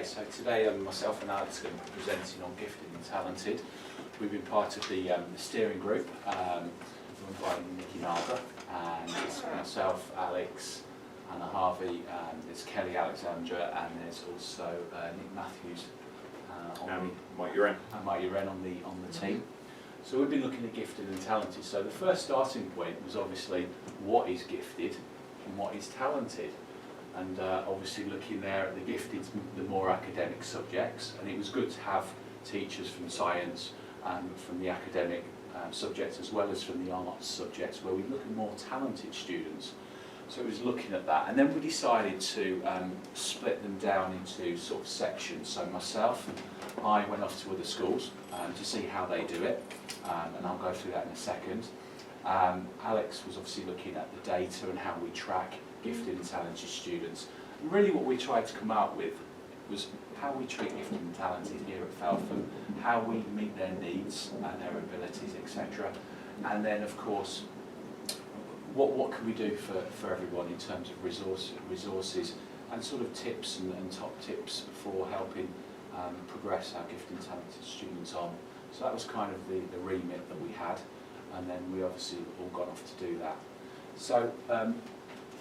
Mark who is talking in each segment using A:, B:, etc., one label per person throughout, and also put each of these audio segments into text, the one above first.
A: Okay, so today myself and Alex are going to be presenting on Gifted and Talented. We've been part of the steering group run by Nikki Narber, and it's myself, Alex, Anna Harvey, there's Kelly Alexandra, and there's also Nick Matthews
B: Mike Uren.
A: and Mike Uren on the team. So we've been looking at Gifted and Talented. So the first starting point was obviously what is gifted and what is talented. And obviously looking there at the gifted, the more academic subjects, and it was good to have teachers from science and from the academic subjects as well as from the arts subjects, where we look at more talented students. So it was looking at that, and then we decided to split them down into sort of sections. So myself, I went off to other schools to see how they do it, and I'll go through that in a second. Alex was obviously looking at the data and how we track gifted and talented students. And really what we tried to come out with was how we treat gifted and talented here at Feltham, how we meet their needs and their abilities, etc. And then of course, what can we do for everyone in terms of resources and sort of tips and top tips for helping progress our gifted and talented students on. So that was kind of the remit that we had, and then we obviously all got off to do that. So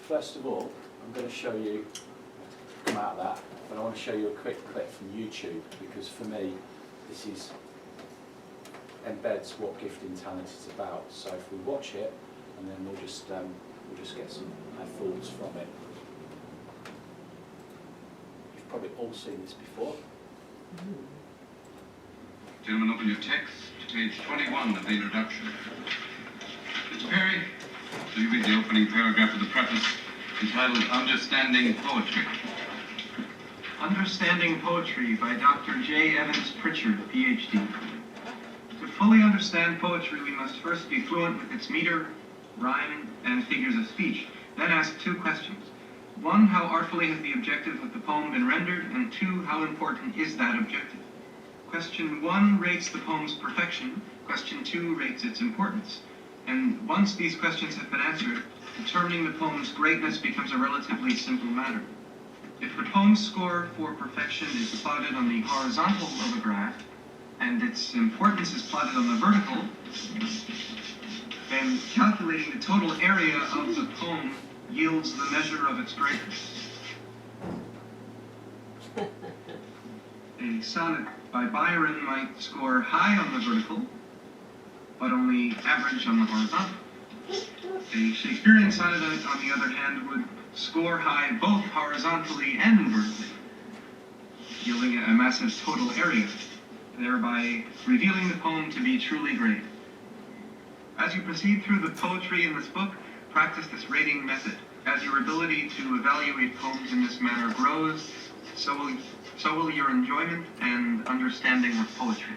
A: first of all, I'm going to show you, come out of that, but I want to show you a quick clip from YouTube, because for me this embeds what gifted and talented is about. So if we watch it, and then we'll just get some thoughts from it. You've probably all seen this before.
C: Gentlemen, open your text to page 21 of the introduction. Mr. Perry, will you read the opening paragraph of the preface entitled Understanding Poetry?
D: Understanding Poetry by Dr. J. Evans Pritchard, Ph.D. To fully understand poetry, we must first be fluent with its meter, rhyme, and figures of speech. Then ask two questions. One, how artfully has the objective of the poem been rendered? And two, how important is that objective? Question 1 rates the poem's perfection. Question 2 rates its importance. And once these questions have been answered, determining the poem's greatness becomes a relatively simple matter. If the poem's score for perfection is plotted on the horizontal of a graph, and its importance is plotted on the vertical, then calculating the total area of the poem yields the measure of its greatness. A sonnet by Byron might score high on the vertical, but only average on the horizontal. A Shakespearean sonnet, on the other hand, would score high both horizontally and vertically, yielding a massive total area, thereby revealing the poem to be truly great. As you proceed through the poetry in this book, practice this rating method. As your ability to evaluate poems in this manner grows, so will your enjoyment and understanding of poetry.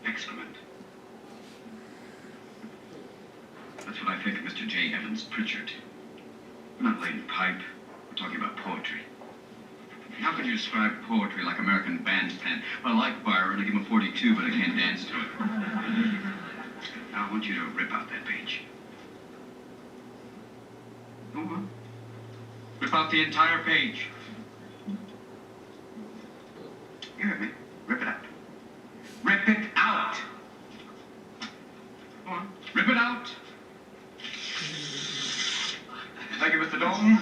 C: Excrement. That's what I think of Mr. J. Evans Pritchard. We're not laying pipe. We're talking about poetry. How could you describe poetry like American bandstand? Well, I like Byron, I give him a 42, but I can't dance to it. Now, I want you to rip out that page. Go on. Rip out the entire page. You heard me. Rip it out. Rip it out! Go on. Rip it out! Thank you, Mr. Dalton.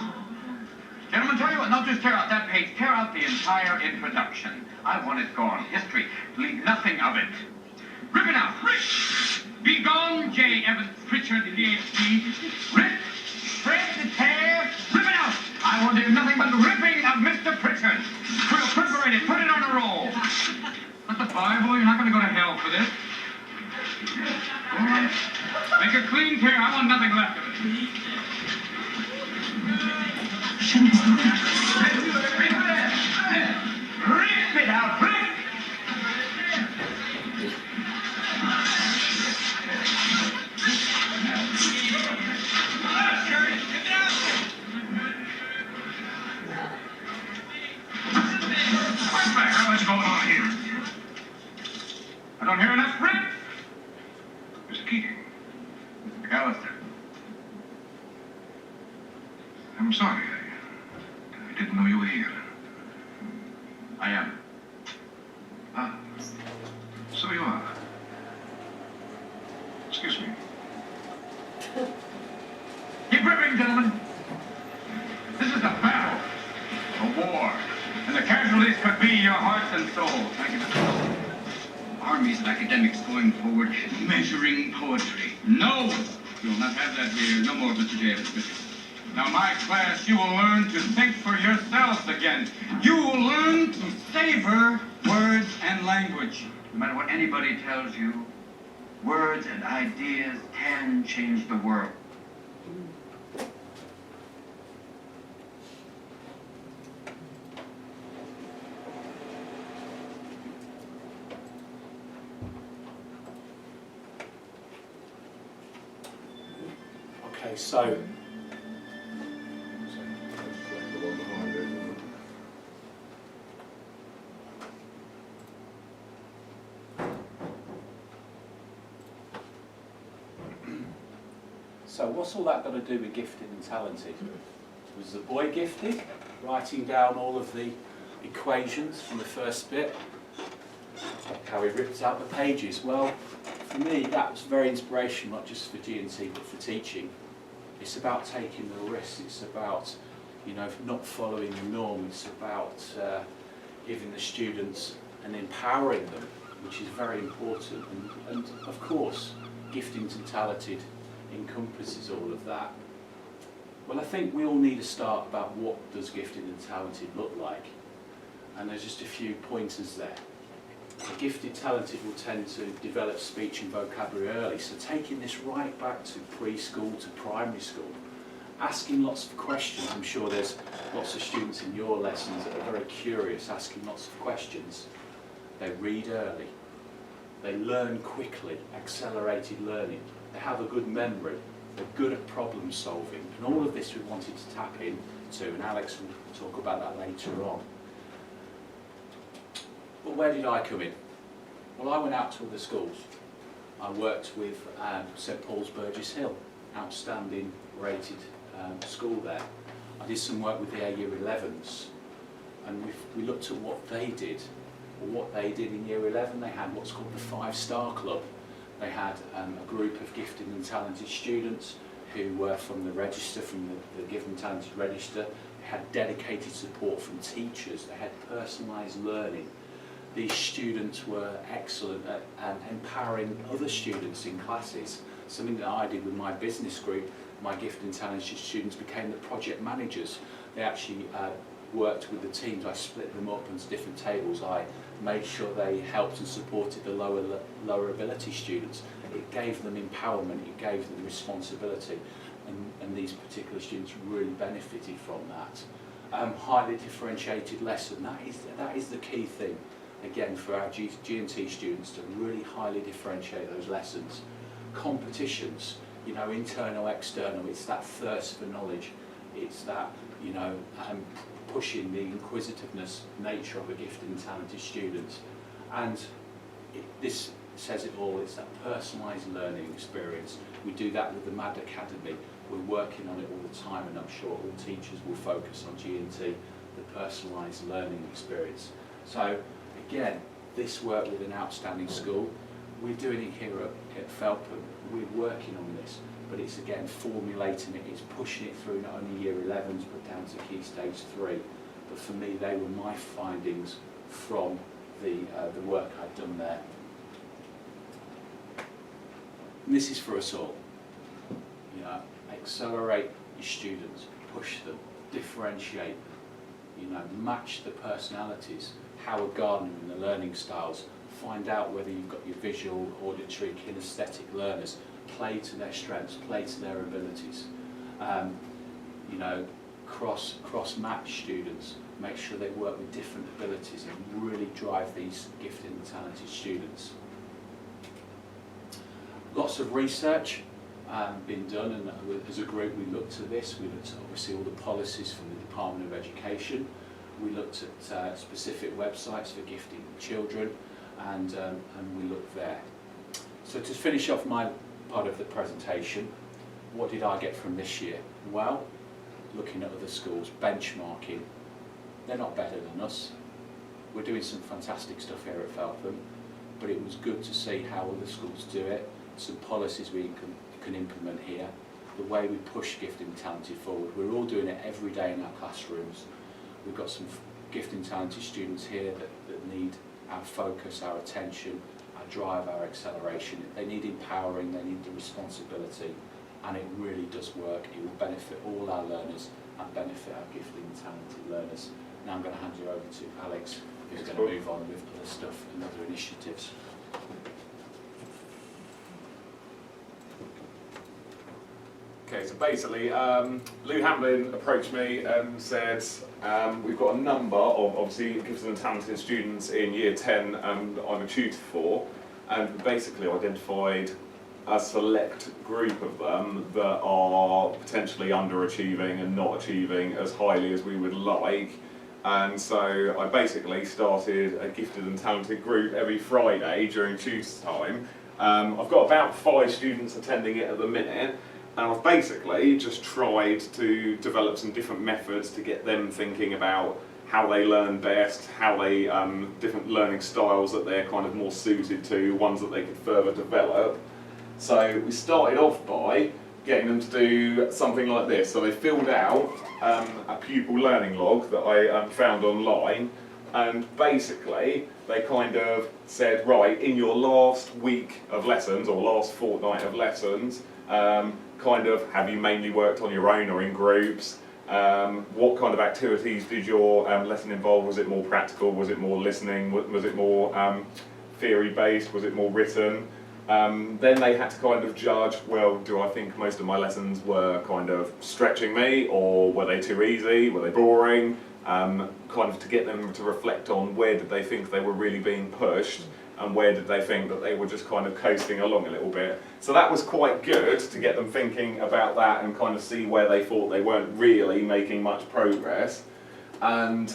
C: Gentlemen, tell you what, not just tear out that page, tear out the entire introduction. I want it gone. History. Leave nothing of it. Rip it out. Rip! Be gone, J. Evans Pritchard, Ph.D. Rip! Shred, tear, rip it out! I want to do nothing but ripping of Mr. Pritchard. We'll perforate it, put it on a roll. Not the Bible, you're not going to go to hell for this. All right. Make a clean tear, I want nothing left of it. Rip it out, rip! What the hell is going on here? I don't hear enough rip! Mr. Keating, Mr. McAllister.
E: I'm sorry. I didn't know you were here.
C: I am.
E: Ah, so you are. Excuse me.
C: Keep ripping, gentlemen. This is a battle, a war, and the casualties could be your hearts and souls. Thank you, Mr. President. Armies of academics going forward, measuring poetry. No! You will not have that here. No more, Mr. J. Now, my class, you will learn to think for yourselves again. You will learn to savor words and language. No matter what anybody tells you, words and ideas can change the world.
A: Okay, so what's all that got to do with gifted and talented? Was the boy gifted, writing down all of the equations from the first bit? How he ripped out the pages? Well, for me, that was very inspirational, not just for G&T, but for teaching. It's about taking the risks. It's about, you know, not following the norm. It's about giving the students and empowering them, which is very important. And of course, gifted and talented encompasses all of that. Well, I think we all need to start about what does gifted and talented look like. And there's just a few pointers there. The gifted, talented will tend to develop speech and vocabulary early, so taking this right back to preschool to primary school, asking lots of questions. I'm sure there's lots of students in your lessons that are very curious, asking lots of questions. They read early, they learn quickly, accelerated learning, they have a good memory, they're good at problem solving, and all of this we wanted to tap into, and Alex will talk about that later on. But where did I come in? Well, I went out to other schools. I worked with St Paul's Burgess Hill, outstanding rated school there. I did some work with their Year 11s, and we looked at what they did. Well, what they did in Year 11, they had what's called the 5-Star Club. They had a group of gifted and talented students who were from the register, from the Gifted and Talented Register. They had dedicated support from teachers. They had personalised learning. These students were excellent at empowering other students in classes. Something that I did with my business group, my gifted and talented students became the project managers. They actually worked with the teams. I split them up into different tables. I made sure they helped and supported the lower ability students. It gave them empowerment, it gave them responsibility, and these particular students really benefited from that. Highly differentiated lesson, that is the key thing. Again, for our G&T students to really highly differentiate those lessons. Competitions, you know, internal, external, it's that thirst for knowledge. It's that, you know, pushing the inquisitiveness nature of a gifted and talented student. And this says it all, it's that personalised learning experience. We do that with the MAD Academy. We're working on it all the time, and I'm sure all teachers will focus on G&T, the personalised learning experience. So, again, this work with an outstanding school, we're doing it here at Felpham. We're working on this, but it's again formulating it, it's pushing it through not only Year 11s but down to Key Stage 3. But for me, they were my findings from the work I'd done there. And this is for us all. You know, accelerate your students, push them, differentiate, you know, match the personalities. Howard Gardner and the learning styles, find out whether you've got your visual, auditory, kinesthetic learners, play to their strengths, play to their abilities. You know, cross-match students, make sure they work with different abilities and really drive these gifted and talented students. Lots of research been done, and as a group we looked at this. We looked at obviously all the policies from the Department of Education. We looked at specific websites for gifted children, and we looked there. So to finish off my part of the presentation, what did I get from this year? Well, looking at other schools, benchmarking. They're not better than us. We're doing some fantastic stuff here at Feltham, but it was good to see how other schools do it, some policies we can implement here, the way we push gifted and talented forward. We're all doing it every day in our classrooms. We've got some gifted and talented students here that need our focus, our attention, our drive, our acceleration. They need empowering, they need the responsibility, and it really does work. It will benefit all our learners and benefit our gifted and talented learners. Now I'm going to hand you over to Alex, who's going to move on with other stuff and other initiatives.
B: Okay, so basically, Lou Hamlin approached me and said, we've got a number of obviously gifted and talented students in year 10 and I'm a tutor for, and basically identified a select group of them that are potentially underachieving and not achieving as highly as we would like. And so I basically started a gifted and talented group every Friday during tutor time. I've got about 5 students attending it at the minute. And I've basically just tried to develop some different methods to get them thinking about how they learn best, how they, different learning styles that they're kind of more suited to, ones that they could further develop. So we started off by getting them to do something like this. So they filled out a pupil learning log that I found online, and basically they kind of said, right, in your last week of lessons, or last fortnight of lessons, kind of, have you mainly worked on your own or in groups? What kind of activities did your lesson involve? Was it more practical? Was it more listening? Was it more theory-based? Was it more written? Then they had to kind of judge, well, do I think most of my lessons were kind of stretching me, or were they too easy? Were they boring? Kind of to get them to reflect on where did they think they were really being pushed, and where did they think that they were just kind of coasting along a little bit. So that was quite good to get them thinking about that and kind of see where they thought they weren't really making much progress. And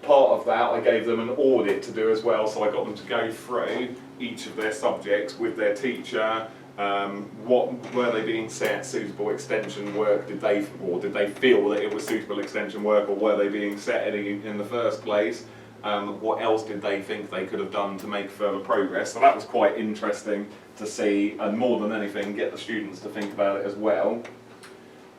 B: part of that I gave them an audit to do as well, so I got them to go through each of their subjects with their teacher. What were they being set suitable extension work? Did they feel that it was suitable extension work, or were they being set in the first place? What else did they think they could have done to make further progress? So that was quite interesting to see, and more than anything, get the students to think about it as well.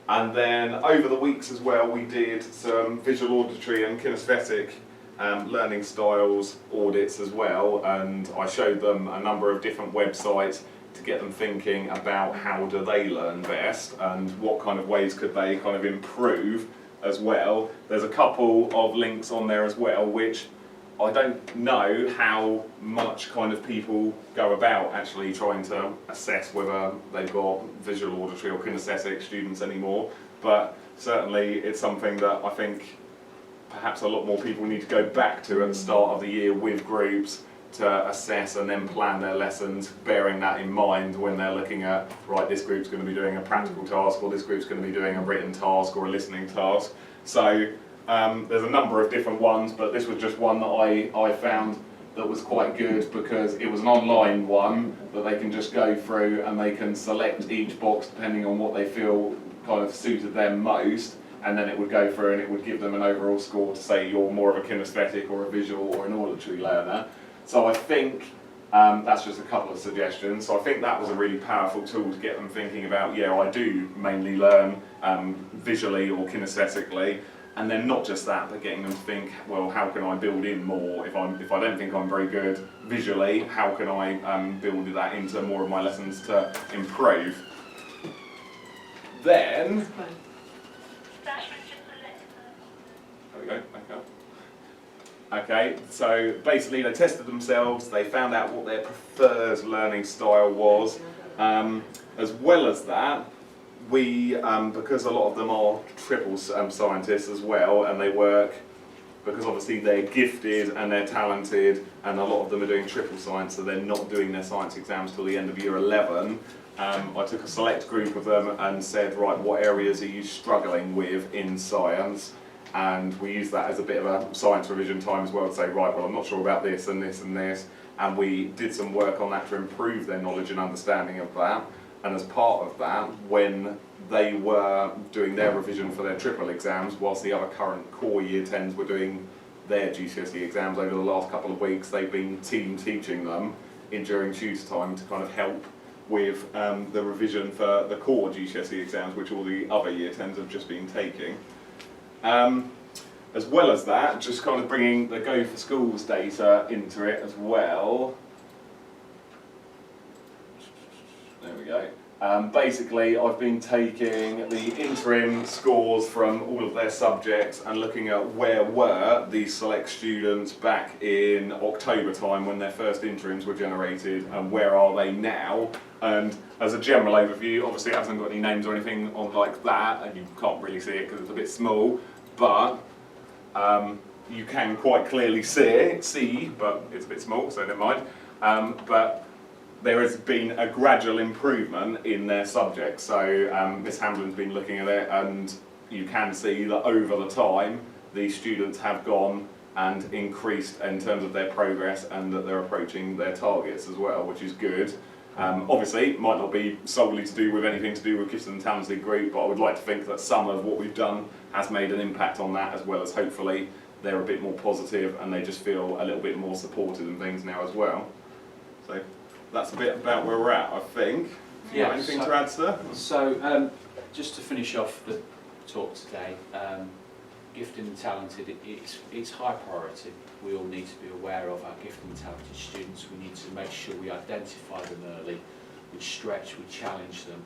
B: And then over the weeks as well, we did some visual, auditory and kinesthetic learning styles audits as well, and I showed them a number of different websites to get them thinking about how do they learn best and what kind of ways could they kind of improve as well. There's a couple of links on there as well which I don't know how much kind of people go about actually trying to assess whether they've got visual, auditory or kinesthetic students anymore, but certainly it's something that I think perhaps a lot more people need to go back to at the start of the year with groups to assess and then plan their lessons, bearing that in mind when they're looking at, right, this group's going to be doing a practical task, or this group's going to be doing a written task or a listening task. So there's a number of different ones, but this was just one that I found that was quite good because it was an online one that they can just go through and they can select each box depending on what they feel kind of suited them most, and then it would go through and it would give them an overall score to say you're more of a kinesthetic or a visual or an auditory learner. So I think that's just a couple of suggestions. So I think that was a really powerful tool to get them thinking about, yeah, I do mainly learn visually or kinesthetically, and then not just that, but getting them to think, well, how can I build in more? If I don't think I'm very good visually, how can I build that into more of my lessons to improve? Then, there we go, back up. Okay, so basically they tested themselves, they found out what their preferred learning style was. As well as that, we, because a lot of them are triple scientists as well, and they work, because obviously they're gifted and they're talented, and a lot of them are doing triple science, so they're not doing their science exams till the end of year 11. I took a select group of them and said, right, what areas are you struggling with in science? And we used that as a bit of a science revision time as well to say, right, well, I'm not sure about this and this and this, and we did some work on that to improve their knowledge and understanding of that. And as part of that, when they were doing their revision for their triple exams, whilst the other current core year 10s were doing their GCSE exams over the last couple of weeks. They've been team teaching them during tutor time to kind of help with the revision for the core GCSE exams, which all the other year 10s have just been taking. As well as that, just kind of bringing the Go for Schools data into it as well. There we go. Basically, I've been taking the interim scores from all of their subjects and looking at where were these select students back in October time when their first interims were generated, and where are they now. And as a general overview, obviously it hasn't got any names or anything on like that, and you can't really see it because it's a bit small, but you can quite clearly see, but it's a bit small, so never mind. But there has been a gradual improvement in their subjects. So Miss Hamblin's been looking at it, and you can see that over the time these students have gone and increased in terms of their progress, and that they're approaching their targets as well, which is good. Obviously, it might not be solely to do with anything to do with Gifted and Talented Group, but I would like to think that some of what we've done has made an impact on that, as well as hopefully they're a bit more positive and they just feel a little bit more supported and things now as well. So that's a bit about where we're at, I think.
A: Yeah,
B: Anything to add, sir?
A: So, just to finish off the talk today, gifted and talented, it's high priority. We all need to be aware of our gifted and talented students. We need to make sure we identify them early, we stretch, we challenge them.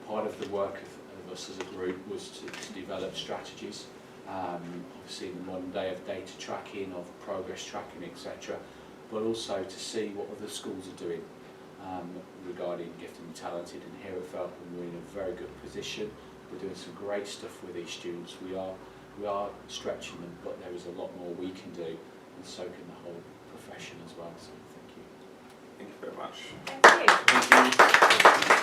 A: Part of the work of us as a group was to develop strategies. Obviously in the modern day of data tracking, of progress tracking, etc. But also to see what other schools are doing regarding gifted and talented. And here at Felpham we're in a very good position. We're doing some great stuff with these students. We are stretching them, but there is a lot more we can do, and so can the whole profession as well. So thank you.
B: Thank you very much.
F: Thank you.
A: Thank you.